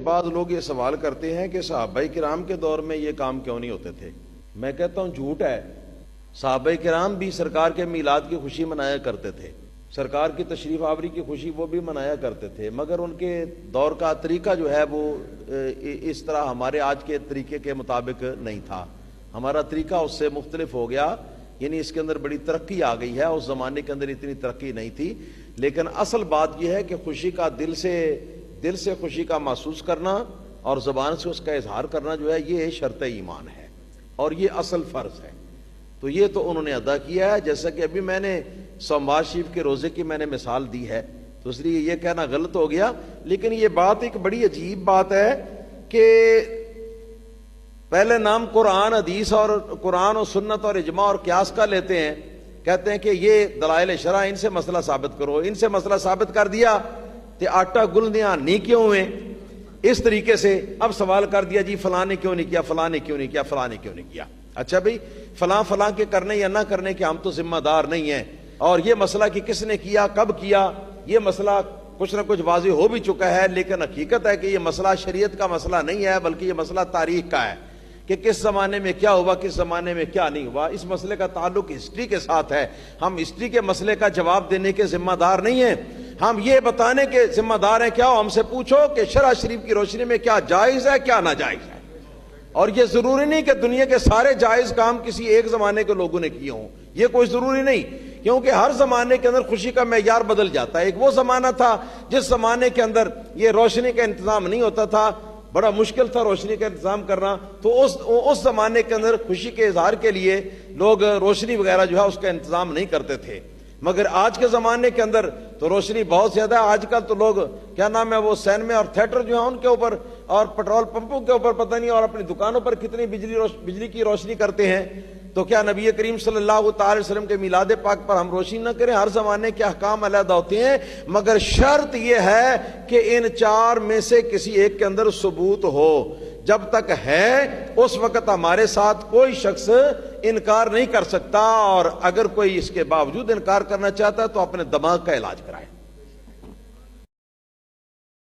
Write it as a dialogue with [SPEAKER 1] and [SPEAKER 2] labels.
[SPEAKER 1] بعض لوگ یہ سوال کرتے ہیں کہ صحابہ کرام کے دور میں یہ کام کیوں نہیں ہوتے تھے؟ میں کہتا ہوں جھوٹ ہے۔ صحابہ کرام بھی سرکار کے میلاد کی خوشی منایا کرتے تھے، سرکار کی تشریف آوری کی خوشی وہ بھی منایا کرتے تھے، مگر ان کے دور کا طریقہ جو ہے وہ اس طرح ہمارے آج کے طریقے کے مطابق نہیں تھا۔ ہمارا طریقہ اس سے مختلف ہو گیا، یعنی اس کے اندر بڑی ترقی آ گئی ہے، اس زمانے کے اندر اتنی ترقی نہیں تھی۔ لیکن اصل بات یہ ہے کہ خوشی کا دل سے خوشی کا محسوس کرنا اور زبان سے اس کا اظہار کرنا جو ہے یہ شرط ایمان ہے اور یہ اصل فرض ہے۔ تو یہ تو انہوں نے ادا کیا ہے، جیسا کہ ابھی میں نے سوموار شریف کے روزے کی میں نے مثال دی ہے، تو اس لیے یہ کہنا غلط ہو گیا۔ لیکن یہ بات ایک بڑی عجیب بات ہے کہ پہلے نام قرآن حدیث اور قرآن و سنت اور اجماع اور قیاس کا لیتے ہیں، کہتے ہیں کہ یہ دلائل شرع، ان سے مسئلہ ثابت کرو، ان سے مسئلہ ثابت کر دیا تو آٹا گلندیاں نہیں کیوں ہوئے، اس طریقے سے اب سوال کر دیا جی فلاں نے کیوں نہیں کیا، فلاں نے کیوں نہیں کیا، فلاں نے کیوں نہیں کیا۔ اچھا بھئی فلاں کے کرنے یا نہ کرنے کے ہم تو ذمہ دار نہیں ہیں، اور یہ مسئلہ کہ کس نے کیا، کب کیا، یہ مسئلہ کچھ نہ کچھ واضح ہو بھی چکا ہے، لیکن حقیقت ہے کہ یہ مسئلہ شریعت کا مسئلہ نہیں ہے، بلکہ یہ مسئلہ تاریخ کا ہے کہ کس زمانے میں کیا ہوا، کس زمانے میں کیا نہیں ہوا۔ اس مسئلے کا تعلق ہسٹری کے ساتھ ہے، ہم ہسٹری کے مسئلے کا جواب دینے کے ذمہ دار نہیں ہیں، ہم یہ بتانے کے ذمہ دار ہیں۔ کیا ہم سے پوچھو کہ شرع شریف کی روشنی میں کیا جائز ہے، کیا ناجائز ہے، اور یہ ضروری نہیں کہ دنیا کے سارے جائز کام کسی ایک زمانے کے لوگوں نے کیے ہوں، یہ کوئی ضروری نہیں، کیونکہ ہر زمانے کے اندر خوشی کا معیار بدل جاتا ہے۔ ایک وہ زمانہ تھا جس زمانے کے اندر یہ روشنی کا انتظام نہیں ہوتا تھا، بڑا مشکل تھا روشنی کا انتظام کرنا، تو اس زمانے کے اندر خوشی کے اظہار کے لیے لوگ روشنی وغیرہ جو ہے اس کا انتظام نہیں کرتے تھے۔ مگر آج کے زمانے کے اندر تو روشنی بہت زیادہ ہے، آج کل تو لوگ کیا نام ہے وہ سینمے اور تھیٹر جو ہیں ان کے اوپر اور پٹرول پمپوں کے اوپر پتہ نہیں، اور اپنی دکانوں پر کتنی بجلی کی روشنی کرتے ہیں۔ تو کیا نبی کریم صلی اللہ تعالی وسلم کے میلاد پاک پر ہم روشنی نہ کریں؟ ہر زمانے کے احکام علیحدہ ہوتے ہیں، مگر شرط یہ ہے کہ ان چار میں سے کسی ایک کے اندر ثبوت ہو۔ جب تک ہے اس وقت ہمارے ساتھ کوئی شخص انکار نہیں کر سکتا، اور اگر کوئی اس کے باوجود انکار کرنا چاہتا ہے تو اپنے دماغ کا علاج کرائے۔